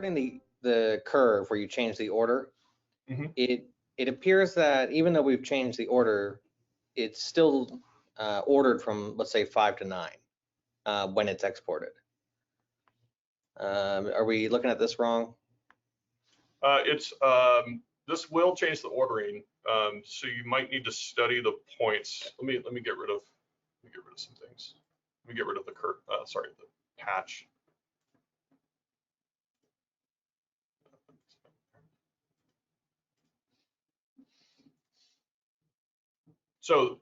regarding the curve where you change the order, Mhm. it appears that even though we've changed the order, it's still ordered from, let's say, 5 to 9 when it's exported. Are we looking at this wrong? This will change the ordering, so you might need to study the points. Let me get rid of some things. Let me get rid of the the patch. So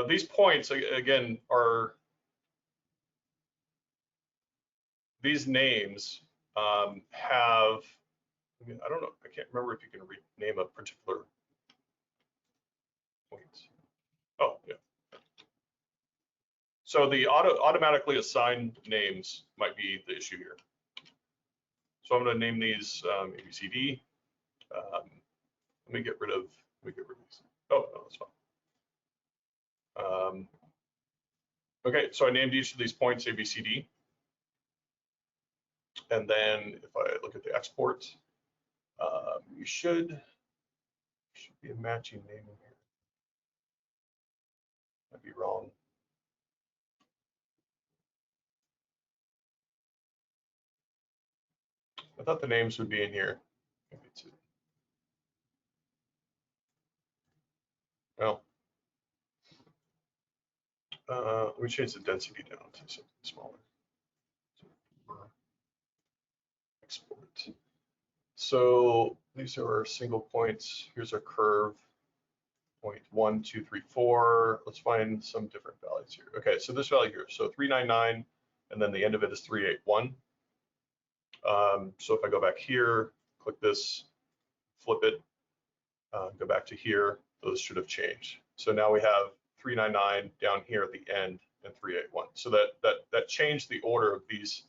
these points again are these names have. I don't know. I can't remember if you can rename a particular point. Oh yeah. So the automatically assigned names might be the issue here. So I'm going to name these ABCD. Let me get rid of these. Oh no, that's fine. Okay, so I named each of these points ABCD. And then if I look at the export, you should be a matching name in here. Might be wrong. I thought the names would be in here. Maybe it's well. Let me change the density down to something smaller. Export. So these are our single points. Here's our curve. Point 1, 2, 3, 4. Let's find some different values here. Okay, so this value here. So 399, and then the end of it is 381. So if I go back here, click this, flip it, go back to here, those should have changed. So now we have 399 down here at the end and 381. So that changed the order of these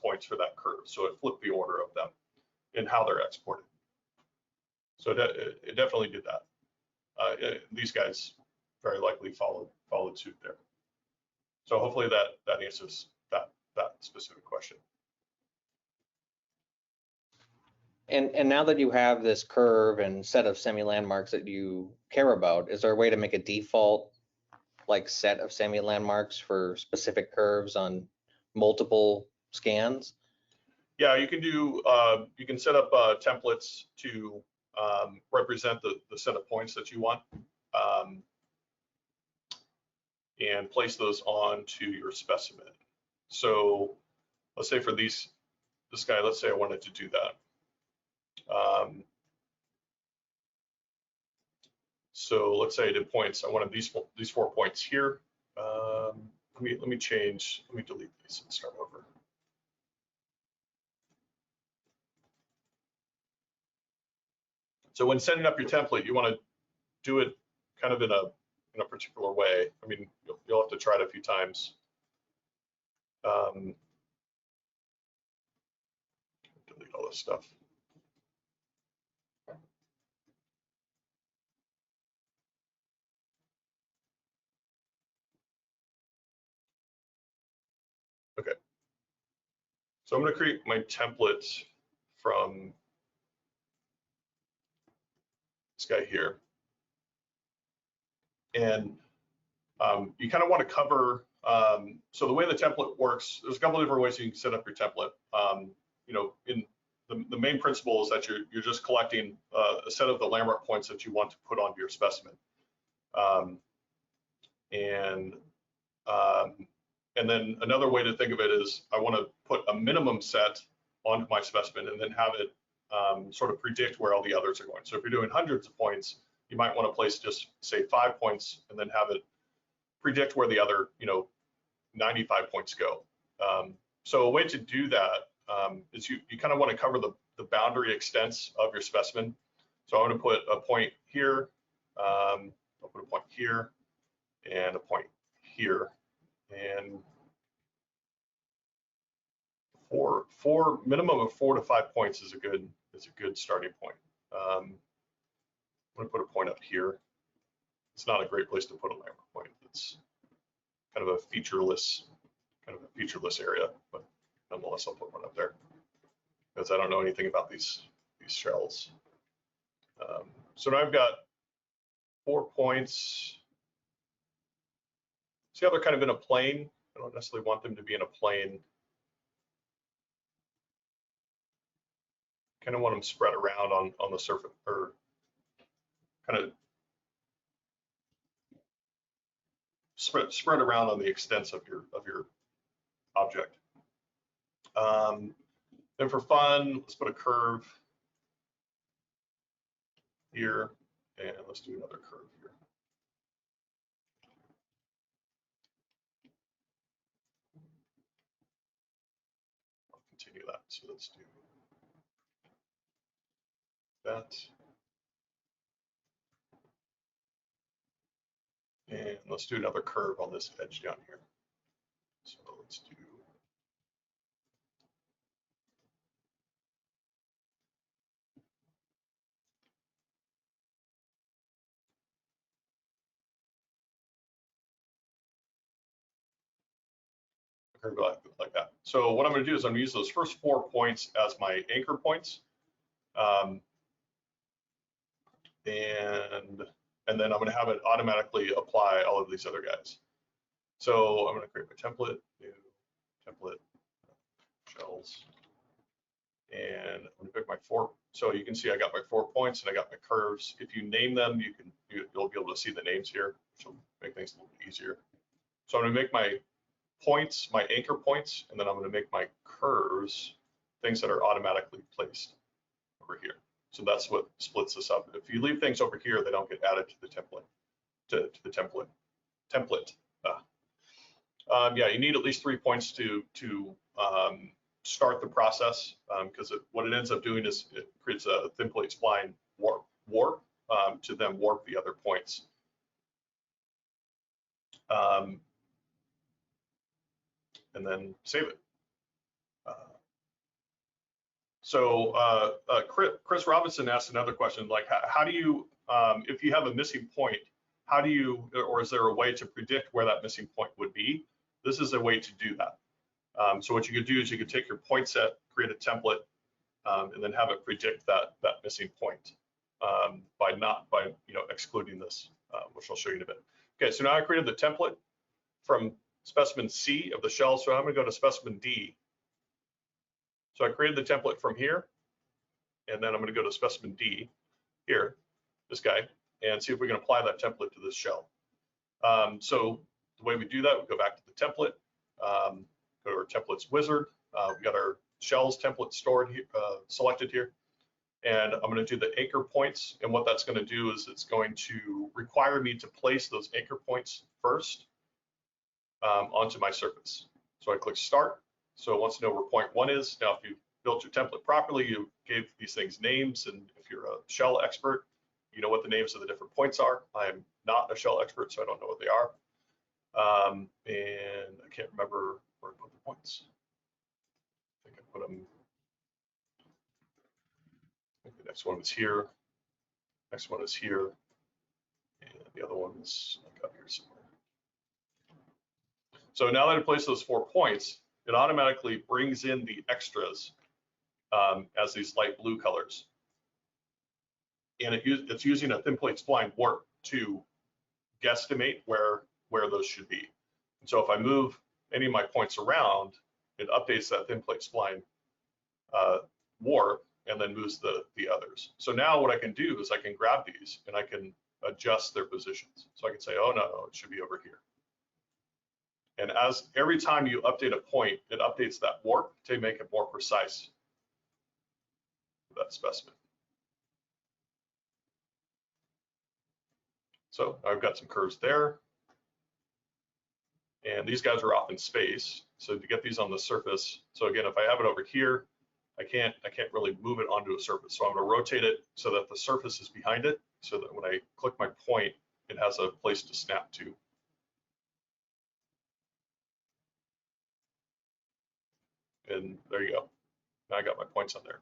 points for that curve. So it flipped the order of them and how they're exported. So it definitely did that. These guys very likely followed suit there. So hopefully that answers that specific question. And now that you have this curve and set of semi-landmarks that you care about, is there a way to make a default set of semi-landmarks for specific curves on multiple scans? Yeah, you can do. You can set up templates to represent the set of points that you want, and place those onto your specimen. So let's say for this guy, let's say I wanted to do that. So let's say I did points. I wanted these 4 points here. Let me change. Let me delete these and start over. So when setting up your template, you want to do it kind of in a particular way. I mean, you'll have to try it a few times. Delete all this stuff. Okay. So I'm going to create my template from this guy here. And you kind of want to cover, so the way the template works, there's a couple of different ways you can set up your template. You know, in the main principle is that you're just collecting a set of the landmark points that you want to put onto your specimen. And then another way to think of it is I want to put a minimum set onto my specimen and then have it sort of predict where all the others are going. So if you're doing hundreds of points, you might want to place just say 5 points and then have it predict where the other 95 points go. So a way to do that is you kind of want to cover the boundary extents of your specimen. So I want to put a point here, I'll put a point here, and a point here, and four minimum of 4 to 5 points is a good starting point. I'm going to put a point up here. It's not a great place to put a landmark point. It's kind of a featureless area, but nonetheless, I'll put one up there. because I don't know anything about these shells. So now I've got 4 points. See how they're kind of in a plane? I don't necessarily want them to be in a plane. Kind of want them spread around on the surface, or kind of spread around on the extents of your object. Then for fun, let's put a curve here, and let's do another curve here. I'll continue that. So let's do that. And let's do another curve on this edge down here. So let's do a curve like that. So what I'm going to do is I'm going to use those first 4 points as my anchor points. And then I'm going to have it automatically apply all of these other guys. So I'm going to create my template, new template, shells, and I'm going to pick my 4. So you can see I got my 4 points and I got my curves. If you name them, you'll be able to see the names here, which will make things a little bit easier. So I'm going to make my points, my anchor points, and then I'm going to make my curves things that are automatically placed over here. So that's what splits this up. If you leave things over here, they don't get added to the template. To the template. Yeah, you need at least 3 points to start the process, because what it ends up doing is it creates a thin plate spline warp to then warp the other points. And then save it. So Chris Robinson asked another question, like how do you, if you have a missing point, how do you, or is there a way to predict where that missing point would be? This is a way to do that. So what you could do is you could take your point set, create a template, and then have it predict that missing point by excluding this, which I'll show you in a bit. Okay, so now I created the template from specimen C of the shell. So I'm going to go to specimen D. So I created the template from here, and then I'm going to go to specimen D here, this guy, and see if we can apply that template to this shell. So the way we do that, we go back to the template, go to our templates wizard. We got our shells template stored here, selected here, and I'm going to do the anchor points. And what that's going to do is it's going to require me to place those anchor points first onto my surface. So I click start. So it wants to know where point 1 is. Now, if you built your template properly, you gave these things names, and if you're a shell expert, you know what the names of the different points are. I'm not a shell expert, so I don't know what they are. And I can't remember where I put the points. I think I put them, I think the next one is here. Next one is here. And the other one is like up here somewhere. So now that I place those 4 points, it automatically brings in the extras as these light blue colors. And it's using a thin plate spline warp to guesstimate where those should be. And so if I move any of my points around, it updates that thin plate spline warp and then moves the others. So now what I can do is I can grab these and I can adjust their positions. So I can say, oh no, it should be over here. And as every time you update a point, it updates that warp to make it more precise for that specimen. So I've got some curves there. And these guys are off in space. So to get these on the surface, so again, if I have it over here, I can't really move it onto a surface. So I'm going to rotate it so that the surface is behind it, so that when I click my point, it has a place to snap to. And there you go. Now I got my points on there.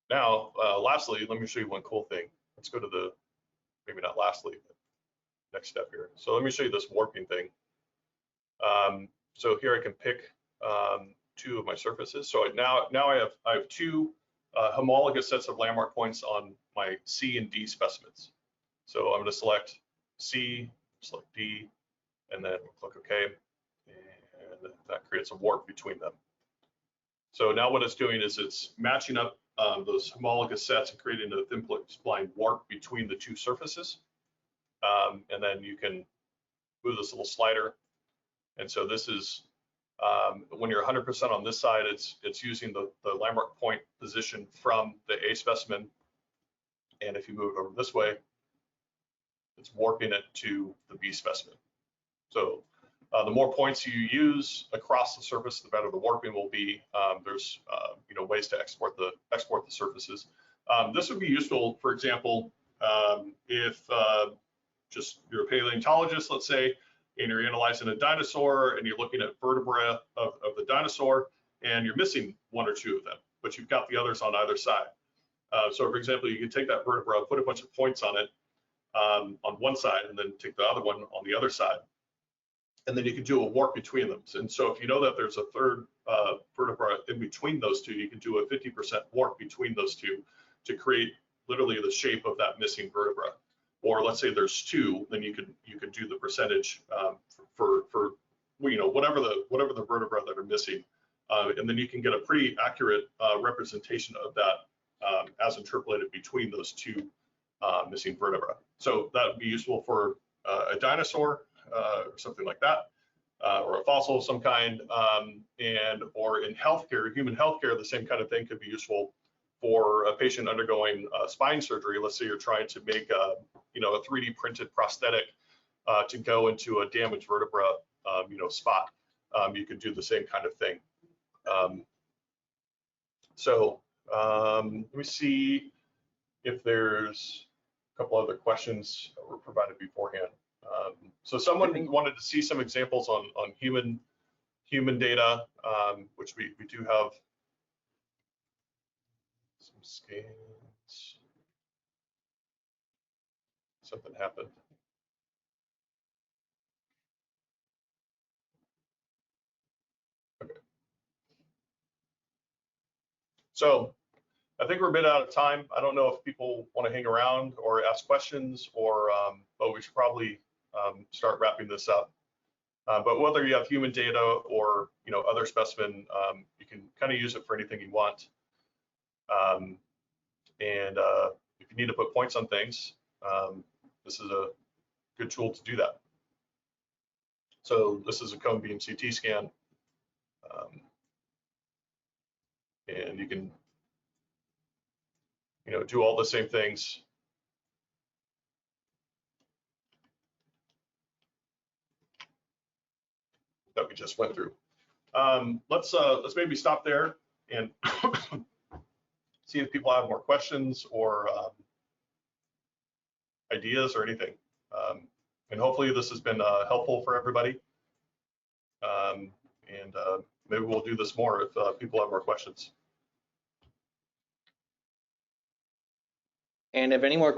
Now, lastly, let me show you one cool thing. Let's go to the, maybe not lastly, but next step here. So let me show you this warping thing. So here I can pick two of my surfaces. So now I have two homologous sets of landmark points on my C and D specimens. So I'm going to select C, select D, and then click OK, and that creates a warp between them. So now what it's doing is it's matching up those homologous sets and creating a thin spline warp between the two surfaces. And then you can move this little slider. And so this is, when you're 100% on this side, it's using the landmark point position from the A specimen. And if you move it over this way, it's warping it to the B specimen. So the more points you use across the surface, the better the warping will be. There's ways to export the surfaces. This would be useful, for example, if just you're a paleontologist, let's say, and you're analyzing a dinosaur and you're looking at vertebrae of the dinosaur and you're missing one or two of them, but you've got the others on either side. So for example, you can take that vertebra, put a bunch of points on it on one side, and then take the other one on the other side. And then you can do a warp between them. And so if you know that there's a third vertebra in between those two, you can do a 50% warp between those two to create literally the shape of that missing vertebra. Or let's say there's two, then you can do the percentage for whatever the vertebra that are missing, and then you can get a pretty accurate representation of that as interpolated between those two missing vertebra. So that would be useful for a dinosaur or something like that, or a fossil of some kind, or in healthcare, human healthcare, the same kind of thing could be useful for a patient undergoing spine surgery. Let's say you're trying to make a 3D printed prosthetic to go into a damaged vertebra, spot. You could do the same kind of thing. Let me see if there's a couple other questions that were provided beforehand. So someone wanted to see some examples on human data, which we do have some scans. Something happened. Okay. So I think we're a bit out of time. I don't know if people want to hang around or ask questions, or but we should probably start wrapping this up. But whether you have human data or other specimen, you can kind of use it for anything you want. If you need to put points on things, this is a good tool to do that. So this is a cone beam CT scan, and you can do all the same things. That we just went through. Let's maybe stop there and see if people have more questions or ideas or anything. And hopefully this has been helpful for everybody. Maybe we'll do this more if people have more questions. And if any more